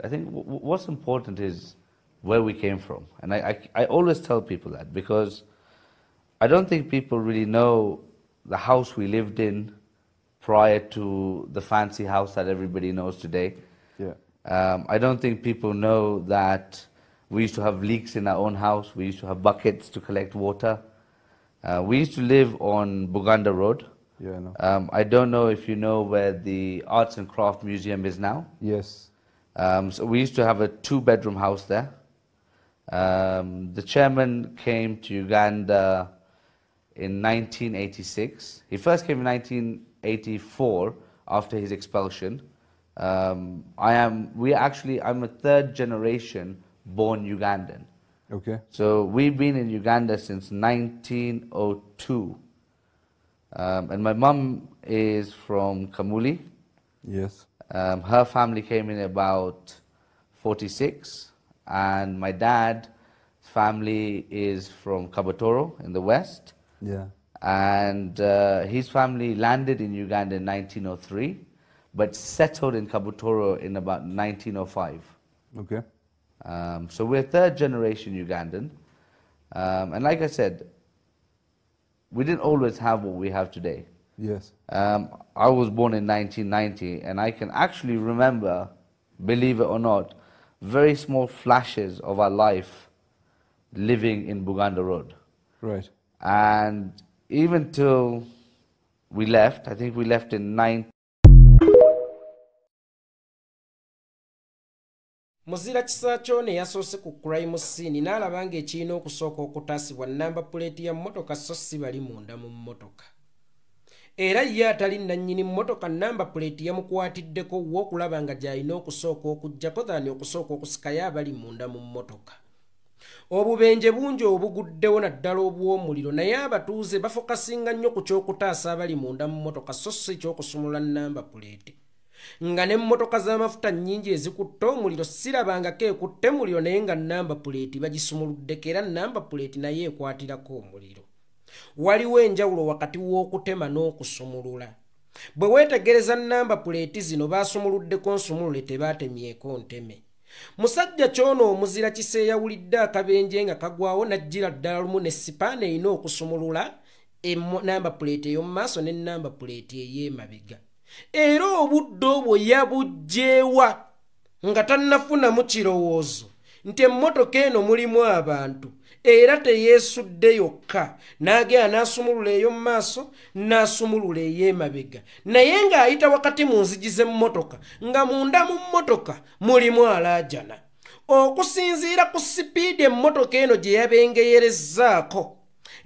I think what's important is where we came from. And I always tell people that because I don't think people really know the house we lived in prior to the fancy house that everybody knows today. Yeah. I don't think people know that we used to have leaks in our own house. We used to have buckets to collect water. We used to live on Buganda Road. Yeah, I know. I don't know if you know where the Arts and Craft Museum is now. Yes. So we used to have a 2-bedroom house there. The chairman came to Uganda in 1986. He first came in 1984 after his expulsion. I'm a third generation born Ugandan. Okay. So we've been in Uganda since 1902. And my mum is from Kamuli. Yes. Her family came in about 46, and my dad's family is from Kabatoro in the west. Yeah. And his family landed in Uganda in 1903, but settled in Kabatoro in about 1905. Okay. So we're third generation Ugandan. And like I said, we didn't always have what we have today. Yes. I was born in 1990, and I can actually remember, believe it or not, very small flashes of our life living in Buganda Road. Right. And even till we left, I think we left in 9. Muzira kisa kyone yasoose ku crime scene n'alaba ng'ekirina okusooka okutaasibwa namba puleeti ya mmotoka so si bali munda mu mmotoka. Era ye atali nannyini mmotoka namba puleeti yamukwatiddeko w'okulaba nga gy'alina okusooka okuggyako dhani okusooka okusikayo abali munda mu mmotoka. Obubenje bungi obuguddewo naddala obw'omuliro naye abatuuze bafokasinga nnyo ku ky'okutaasa abali munda mu mmotoka so si ky'okusumula namba puleeti. Nga n'emmotoka z'amafuta nnyingi ezikutte omuliro sirabangako ekutte muliro naye nga namba puleeti bagisumuluddeko era namba puleeti naye ekwatirako omuliro. Waliwo enjawulo wakati w'okutema n'okusumulula. Bwe weetegereza namba puleeti zino baasumuluddeko nsumulule tebaatemyeko nteme. Musajja kyono omuzira kise yawulidde akabenje nga kagwawo n'ajjira ddala lumu ne sipaana erina okusumulula namba puleeti ey'omu maaso ne namba puleeti ey'emabega. Era obudde obwo yabugjeewa nga tannafunamu kirowoozo nti emmotoka eno mulimu abantu era teyeesudde yokka n'agenda n'asumulula ey'omu maaso n'asumulula ey'emabega naye ng'ayita wakati mu nzigi z'emmotoka nga munda mu mmotoka mulimu alaajana. Okusinziira ku sipiidi emmotoka eno gye yabengeyerezzaako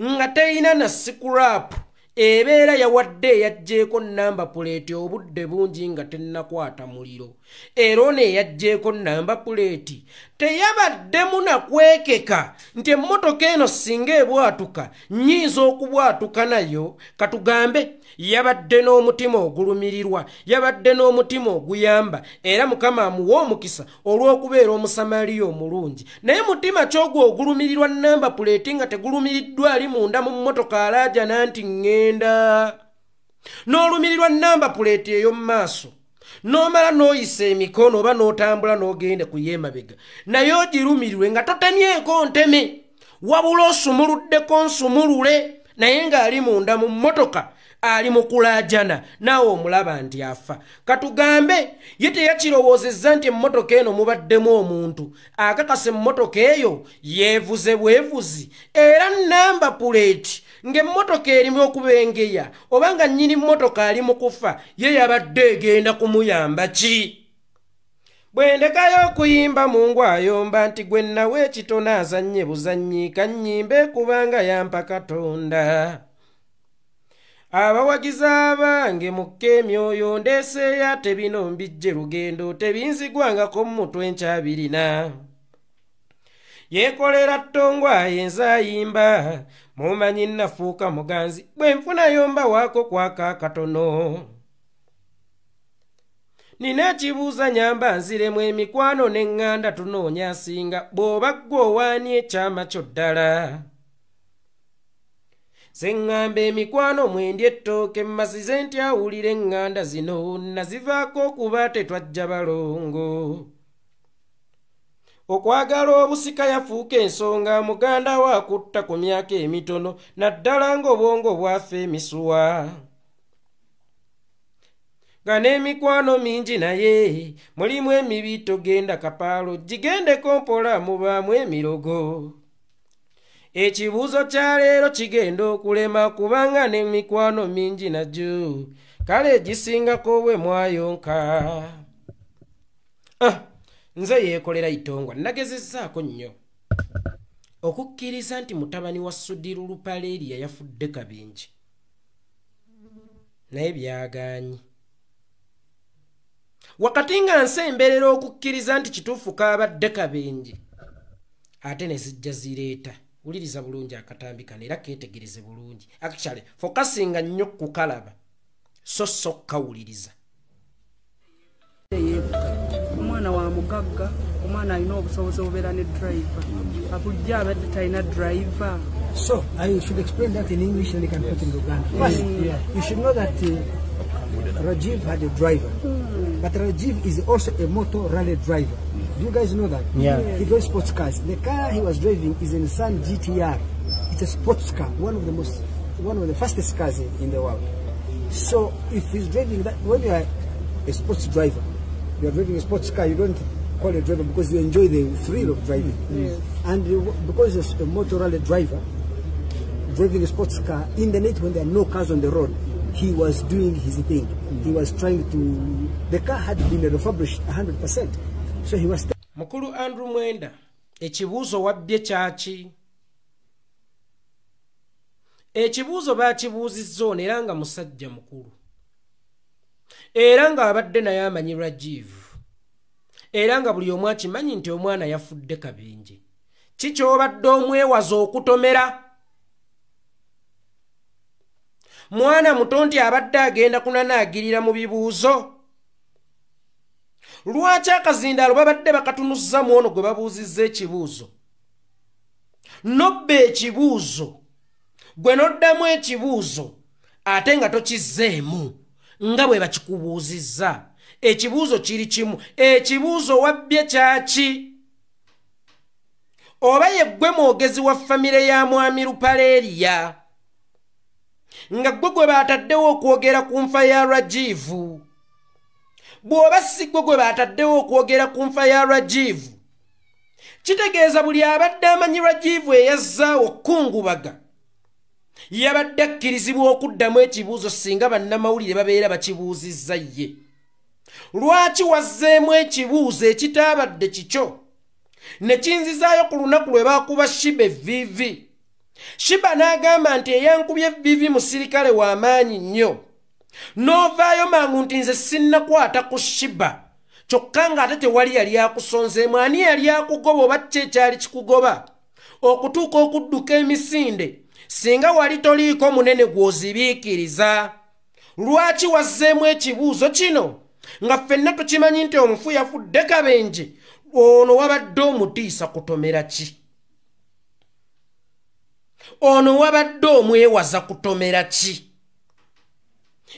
nga teyina na sikuraapu ebeera yawadde eyagjeeko namba puleeti obudde bungi nga tennakwata muliro. Era ono eyagjeeko namba puleeti teyabaddemu nakwekeka nti emmotoka eno singa ebwatuka nnyinza okubwatuka nayo. Katugambe yabadde n'omutima ogulumirirwa, yabadde n'omutima oguyamba, era Mukama amuwa omukisa olw'okubeera omusamaliya omulungi. Naye mutima ky'ogwo ogulumirirwa namba puleeti nga tegulumiriddwa ali munda mu mmotoka alaajana nti ŋŋenda. N'olumirirwa namba puleeti ey'omu maaso n'omala n'oyisa emikono oba n'otambula n'ogenda ku y'emabega naye ogirumirirwe nga totemyeko nteme wabula osumuluddeko nsumulule naye ng'ali munda mu mmotoka ali mu kulaajana naawe omulaba nti afa. Katugambe ye teyakirowoozezza nti emmotoka eno mubaddemu omuntu akakasa emmotoka eyo yeevuze bwevuzi era namba puleeti ng'emmotoka erimu okubengeya oba nga nnyini mmotoka ali mu kufa ye yabadde egenda kumuyamba ki? Bwe ndekayo okuyimba Mungu ayomba nti gwe nawe ekitona azannye buzannyiika nnyimbe kubanga yampa Katonda. Abawagizi abange mukka emyoyo ndeeseeyo ate bino mbijje lugendo tebinzigwangako mu mutwe nkyabirina. Yeekolera ttongwaye nzayimba mumanyi nafuuka muganzi bwe nfuna yomba waako kwaka akatono. Nina ekibuuza nyamba nziremu emikwano n'eŋŋanda tunoonya asinga bw'oba ggwe owaani ekyama kyo ddala. Seŋŋamba emikwano mwendya ettooke mmasize ntyawulira eŋŋanda zino nazivaako okuba tetwajja balongo. okwagala obusika yafuuka ensonga muganda wa kutta ku myaka emitono naddala ng'obwongo bwaffe emisuwa nga n'emikwano mingi naye mulimu emibi togenda kapaalo gigendeko mpola mubaamu emirogo ekibuuzo kya leero kigenda okulema kubanga n'emikwano mingi nagyo kale gisingako bwe mwayonka nze yeekolera itongwa nagezezzaako nnyo okukkiriza nti mutabani wa Sudiru Lupaleria yafudde Kabinji naye byagaanyi wakati nga nsemberera okukkiriza nti kituufu kaabadde Kabinji ate ne zijja zireeta wuliriza bulungi akatambi kano era keetegereze bulungi actually fokasinga nnyo kukalaba so kawuliriza omwana wa mugagga omwana alina obusobozi obubeera ne driver akujja abadde talina driver. So I should explain that in English and I can put in Uganda. First, you should know that Rajiv had a driver, but Rajiv is also a motor rally driver. Do you guys know that? Yeah. He drives sports cars. The car he was driving is a Nissan GTR. It's a sports car, one of the fastest cars in the world. So if he's driving that, when you are a sports driver, you are driving a sports car, you don't call a driver because you enjoy the thrill of driving. Yes. And because it's a motor rally driver, driving a sports car, in the night when there are no cars on the road, he was doing his thing. He was trying to... The car had been refurbished 100%. So he was... Mukulu Andrew Mwenda, ekibuuzo wabbye kyaki? Ekibuuzo baakibuuzizza ono era nga musajja mukulu. Era nga abadde naye amanyi Rajiv. Era nga buli omu akimanyi nti omwana yafudde Kabinji. Kiki obadde omwewaza okutomera? Mwana muto nti abadde agenda kunanaagirira mu bibuuzo. Lwaki akazindaalo babadde bakatunuzza mu ono gwe babuuzizza ekibuuzo? Nobbe ekibuuzo. Gwe noddamu ekibuuzo ate nga tokizzeemu nga bwe bakikubuuzizza. Ekibuuzo kiri kimu. Ekibuuzo wabbye kyaki? Oba ye ggwe mwogezi wa famire ya mwami Lupaleria nga gwe baataddewo okwogera ku nfa ya Rajivu. Bw'oba si gwe baataddewo okwogera ku nfa ya Rajivu, kitegeeza buli abadde amanyi Rajivu eyazzaawo okkungubaga yabadde akkirizibwa okuddamu ekibuuzo singa bannamawulire babeera bakibuuzizza ye. Lwaki wazzeemu ekibuuzo ekitaabadde kikyo ne kinzizaayo ku lunaku lwe baakuba Shiba evviivi? Shiba n'agamba nti eyankubye evviivi musirikale w'amaanyi nnyo. N'ovaayo mangu nti nze sinnakwata ku Shiba kyokka ng'ate tewali yali akusonzeemu. Ani yali akugoba oba kiki ekyali kikugoba okutuuka okudduka emisinde singa wali toliiko munene gw'ozibiikiriza? Lwaki wazzeemu ekibuuzo kino nga ffenna tukimanyi nti omufu yafudde Kabenje? Ono wabadde omutiisa kutomera ki? Ono wabadde omwewaza kutomera ki?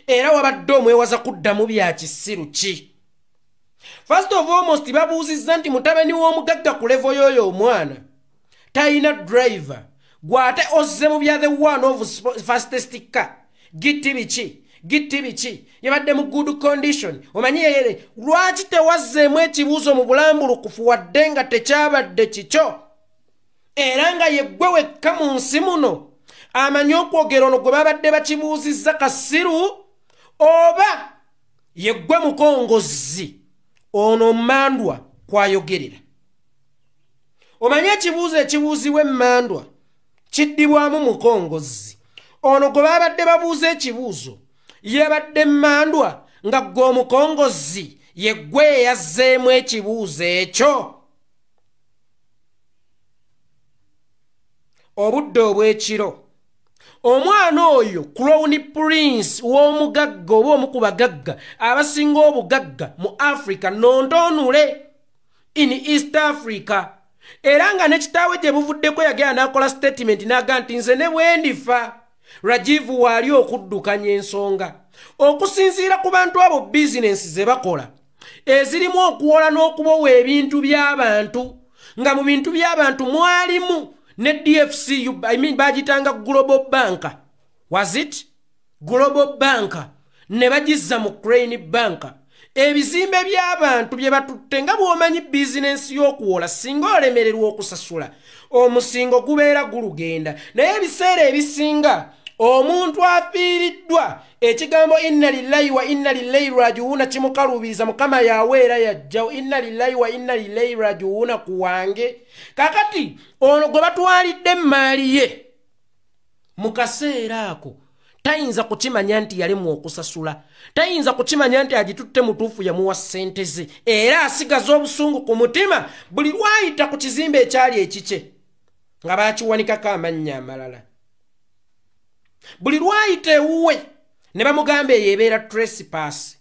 Era wabadde omwewaza kuddamu bya kisiru ki? First of almost babuuzizza nti mutabani w'omugagga ku levo y'oyo omwana talina driver. Gwate ozze mu bya the one of fastest car. Gitti biki yabadde mu good condition. Omanyi yere lwaki tewazzeemu ekibuuzo mu bulambulukufu wadde nga tekyabadde kikyo? Era nga yeggwe wekka mu nsi muno amanyi okwogera ono gwe babadde bakibuuzizza kasiru, oba yeggwe mukongozi ono Mmandwa kwayogerera? Omanyi ekibuuzo ekibuuzibwa Emmandwa kiddibwamu mukongozi. Ono gwe babadde babuuza ekibuuzo yabadde Mmandwa nga gwe omukongozi yeggwe yazzeemu ekibuuzo ekyo. Obudde obw'ekiro omwana oyo Crown Prince w'omugagga oba omu ku bagagga abasinga obugagga mu Africa nontoonule in East Africa. Era nga ne kitaawe gye buvuddeko yagenda n'akola statement n'aga nti nze ne bwe ndifa Rajivu waali okuddukanya ensonga. Okusinziira ku bantu abo bizinensi ze bakola ezirimu okuwola n'okubowa ebintu by'abantu nga mu bintu by'abantu mwalimu ne DFCU bagitanga Global Bank. Was it? Global Bank. Ne bagizza mu Crane Bank. Ebizimbe by'abantu bye batutte nga bw'omanyi bizinensi y'okuwola singa olemererwa okusasula. Omusingo gubeera gulugenda. Naye ebiseera ebisinga omuntu afiiriddwa ekigambo inna lillahi wa inna ilaihi raji'un kimukalubiza Mukama yaweera yajja inna lillahi wa inna ilaihi raji'un kuwange. Kakati ono gwe batwalidde emmaali ye mu kaseera ako tayinza kukimanya nti yalimu okusasula, tayinza kukimanya nti agitutte mutuufu yamuwa ssente ze, era asigaza obusungu ku mutima buli lwayita ku kizimbe ekyali ekice nga bakiwanikako amannya amalala. Buli lwayita ewuwe ne bamugamba eyo ebeera trespass.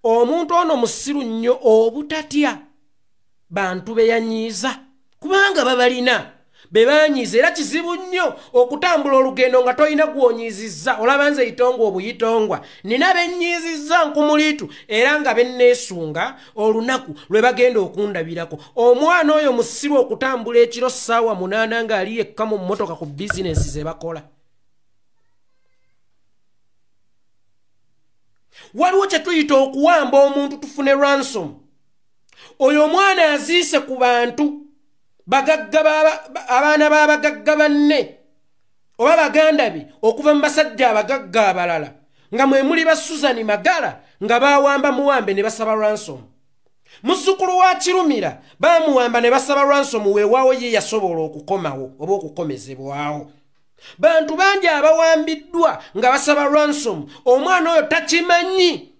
Omuntu ono musiru nnyo obutatya bantu be yanyiiza kubanga babalina be banyiiza, era kizibu nnyo okutambula olugendo nga toyina gw'onyiizizza. Olaba nze itongwa obuyitongwa nina bennyiizizza nkumuliitu era nga benneesunga olunaku lwe bagenda okundabirako. Omwana oyo musiru okutambula ekiro ssaawa 8 ng'ali yekka mu mmotoka ku bizinensi ze bakola. Waliwo kye tuyita okuwamba omuntu tufune ransom. Oyo omwana aziise ku bantu bagagga abaana b'abagagga banne oba baganda be okuva mu basajja abagagga abalala nga mwe muli ba Susan Magala nga bawamba muwambe ne basaba ransom. Muzzukulu wa Kirumira bamuwamba ne basaba ransom weewaawo ye yasobola okukomawo oba okukomezebwawo. Bantu bangi abawambiddwa nga basaba ransom. Omwana oyo takimanyi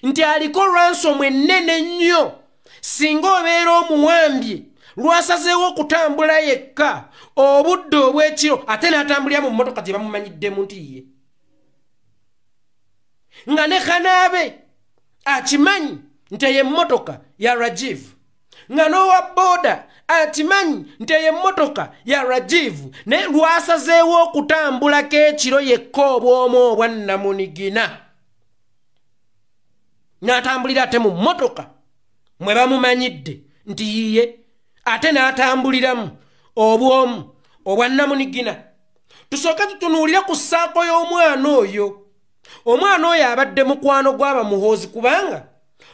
nti aliko ransom ennene nnyo singa obeera omuwambye lwasazeewo okutambula yekka obudde obw'ekiro ate n'atambulira mu mmotoka gye bamumanyiddemu nti ye. Nga ne kanaabe akimanyi nti eyo emmotoka ya Rajiv, nga n'owa booda akimanyi nti eyo emmotoka ya Rajiv, naye lwasazeewo okutambulako ekiro yekka obwomu obwa Namunigina n'atambulira ate mu mmotoka mwe bamumanyidde nti yiye ate n'atambuliramu obwomu obwa Namunigina. Tusooke tutunuulire ku ssaako y'omwana oyo. Omwana oyo abadde mukwano gw'aba muhoozi kubanga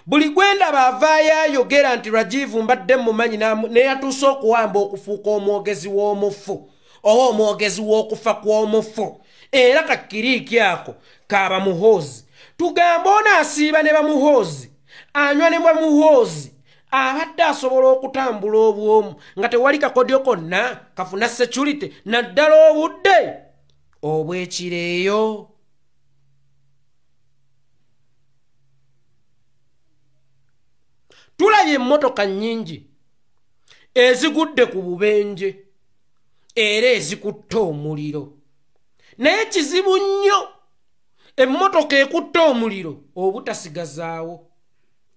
buli gwendaba avaayo ayogera nti Rajiv mbadde mumanyi neyatuuse okuwamba okufuuka omwogezi w'omufu oba omwogezi w'okufa kw'omufu. Era kakiriiki ako kaaba muhoozi. Tugamba ono asiiba ne bamuhoozi anywa ne bamuhoozi abadde asobola okutambula obwomu nga tewali kakodyo konna kafuna security naddala obudde obw'ekireeyo. Tulabye emmotoka nnyingi ezigudde ku bubenje era ezikutte omuliro, naye kizibu nnyo emmotoka ekutte omuliro obutasigazaawo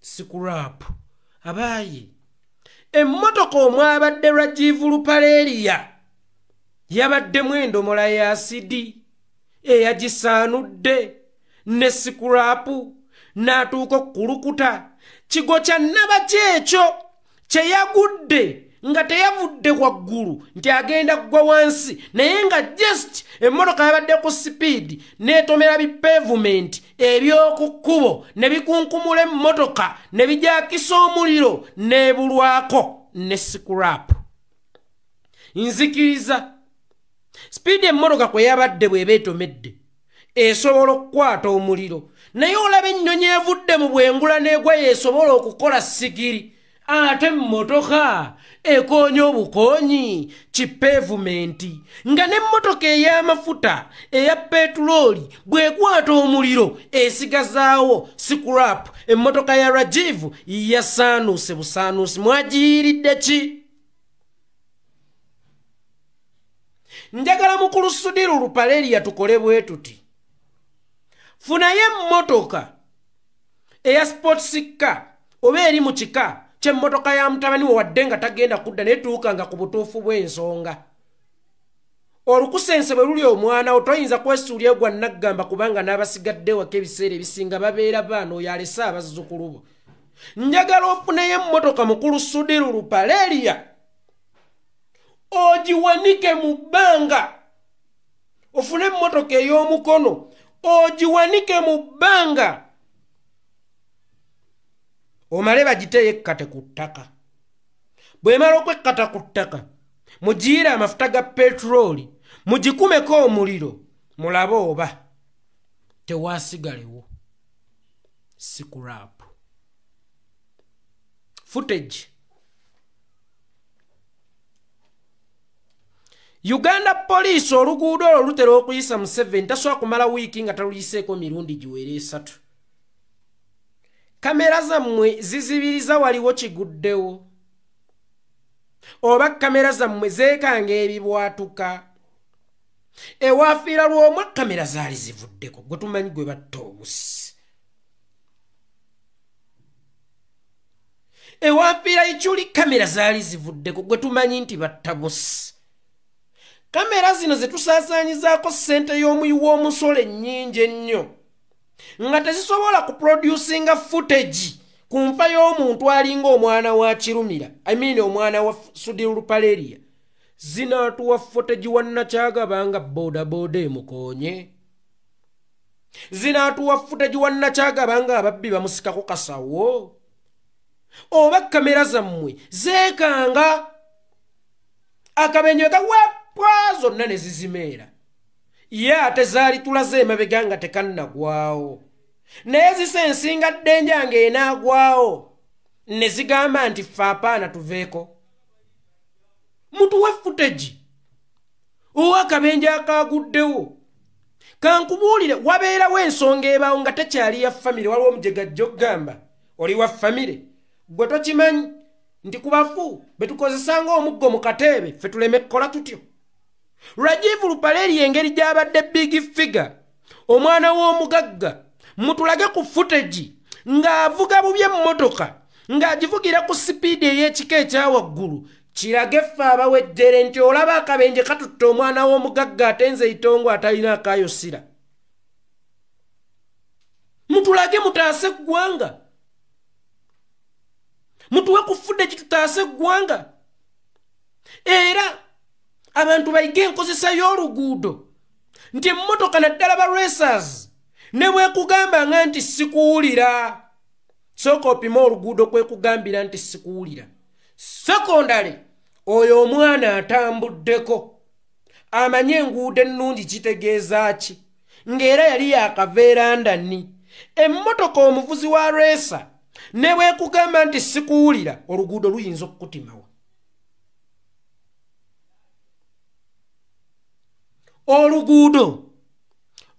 scrap. Abaayi emmotoka omwabadde Rajiv Lupaleria yabaddemu endomola ya asidi eyagisaanudde ne sikurapu n'atuuka okukulukuta. Kigo kya nnabaki ekyo kye yagudde nga teyavudde waggulu nti agenda kugwa wansi, naye nga just emmotoka yabadde ku sipiidi n'etomera bipavement eby'oku kkubo ne bikunkumula emmotoka ne bijakisa omuliro n'ebulwako ne sikurapu. Nzikiriza sipiidi emmotoka kwe yabadde bw'eba etomedde esobola okukwata omuliro, naye olaba ennyonyi evudde mu bwengula n'egwa yeesobola okukola sigiri, ate emmotoka ekoonya obukoonyi kipavumenti. Nga n'emmotoka ey'amafuta eya petulooli bw'ekwata omuliro esigazaawo sikurapu. Emmotoka ya Rajiv yasaanuuse busaanuusi. Mwagiyiridde ki? Njagala mukulu Sudiru Lupaleria tukole bwe tuti. Funayo emmotoka eya sports car oba eri mu kika ky'emmotoka ya mutabani we wadde nga tagenda kudda netuuka nga ku butuufu bw'ensonga. Olukusense bwe luli omwana otoyinza kwesuulya gwa naggamba kubanga n'abasigadde waka ebiseera ebisinga babeera baana oyo alese abazzukulu bo. Njagala ofuneyo emmotoka mukulu Sudiru Lupaleria ogiwanike mu bbanga ofune emmotoka ey'omukono ogiwanike mu bbanga omale bagiteeye ekkate ku ttaka bw'emala okwekkata ku ttaka mugiire amafuta ga petroli mugikumeko omuliro mulabe oba tewaasigalewo scrap footage. Uganda police oluguudo olwo lutera okuyisa Museveni tasobola kumala wiiki nga taluyiseeko mirundi giwera 3. Kamera zammwe zizibiriza waliwo kiguddewo oba kamera zammwe zeekanga ebibwatuka ewafiira lw'omwe kamera zaali zivuddeko gwe tumanyi gwe batta obusi ewafiira ikyuli kamera zaali zivuddeko gwe tumanyi nti batta busi. Kamera zino zetusaasaanyizaako ssente y'omuyi w'omusolo ennyingi ennyo nga tezisobola kuproducinga footage ku nfa y'omuntu alinga omwana wa Kirumira omwana wa Sudirupaleria zinaatuwa footage wa Nakyagabanga boodabooda emukoonye zinaatuwa footage wa Nakyagabanga ababbi bamusikako kasawo oba kamera zammwe zeekanga akabenje kawepwa zonna ne zizimeera ye ate zaali tulaze emabega nga tekannagwawo naye zisensinga ddenja ng'enaagwawo ne zigamba nti ffe apaana tuveeko mutuwe footage ow'akabenje akaaguddewo kankubuulire wabeerawo ensonga ebaawo nga tekyali ya famire waliwo omujegajja okugamba oli wa famire gwe tokimanyi nti ku bafu betukozesanga omuggo mu kateebe ffe tuleme kukola tutyo. Rajiv Rupaleria engeri gy'abadde big figure omwana w'omugagga mutulage ku footage ng'avuga bubi emmotoka ng'agivugira ku sipiidi ey'ekika ekyawaggulu kirage ffe abawejjere nti olaba akabenje katutte omwana w'omugagga ate nze itongo atalina akayosira. Mutulage mutaase eggwanga mutuwe ku footage tutaase eggwanga era abantu bayige enkozesa y'oluguudo nti emmotoka naddala ba racers ne bwekugamba nga nti sikuwulira sooka opima oluguudo kwekugambira nti sikuwulira. Secondary oyo omwana atambuddeko amanye enguudo ennungi kitegeeza ki ng'era yali yakaveera ndani emmotoka omuvuzi wa racer ne bwekugamba nti sikuwulira oluguudo luyinza okukutimawa. Oluguudo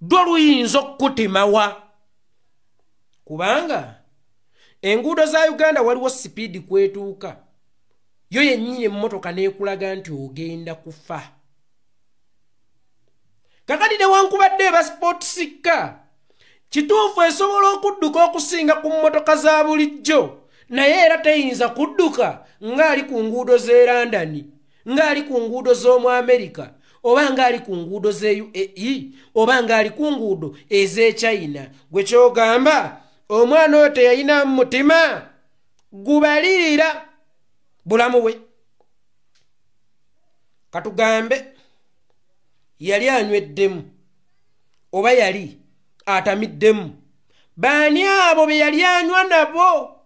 dwo luyinza okukutimawa kubanga enguudo za Uganda waliwo sipiidi kwetuuka yo yennyini emmotoka n'ekulaga nti ogenda kufa. Kakati newankubadde eba sport sikka kituufu esobola okudduka okusinga ku mmotoka za bulijjo naye era teyinza kudduka ng'ali ku nguudo z'e London ng'ali ku nguudo z'omu America oba ng'ali ku nguudo z'e UAE oba ng'ali ku nguudo ez'e China. Gwe kyogamba omwana oyo teyayina mutima gubalirira bulamu bwe. Katugambe yali anyweddemu oba yali atamiddemu baani abo be yali anywa nabo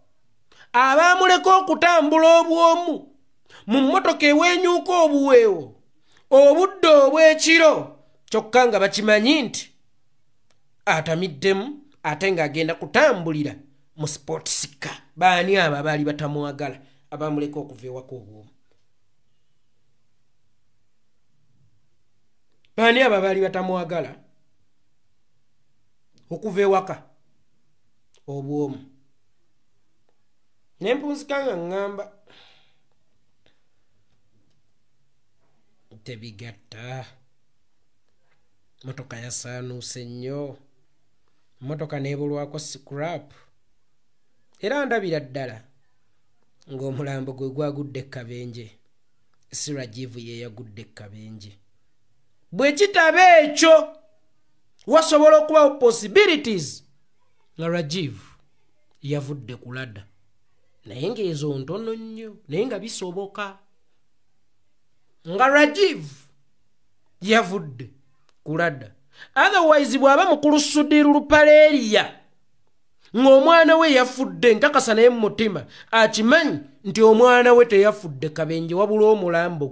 abaamuleka okutambula obwomu mu mmotoka ewenyuuka obuweewo obudde obw'ekiro kyokka nga bakimanyi nti atamiddemu ate ng'agenda kutambulira mu sport sika. Baani abo abaali batamwagala abaamuleka okuva ewaka obwomu? Baani abo abaali batamwagala okuva ewaka obwomu? Nempunzika nga ngamba tebigatta. Motoka yasaanuuse nnyo, motoka neebulwako scrap era ndabira ddala ng'omulambo gwe gwagudde ekkabenje si Rajiv ye yagudde ekkabenje. Bwe kitaba ekyo wasobola okubawo possibilities nga Rajiv yavudde ku ladda naye ng'ezo ntono nnyo naye nga bisoboka nga Rajiv yavudde kulada. Otherwise bwaba mukulu Sudiru Lupaleria ng'omwana we yafudde nkakasa naye mu mutima akimanyi nti omwana we teyafudde Kabenje wabula omulambo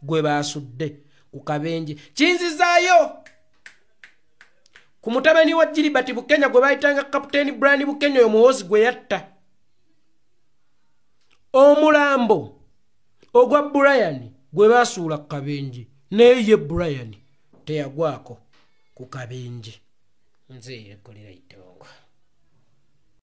gwe baasudde ku Kabenje. Kinzizaayo ku mutabani wa Gilbert Bukenya gwe bayitanga Kapiteeni Brian Bukenya oyo muwozi gwe yatta. Omulambo ogwa Brian gwe baasuula ku Kabenje naye ye Brian teyagwako ku Kabenje. Nze yekolera itongo.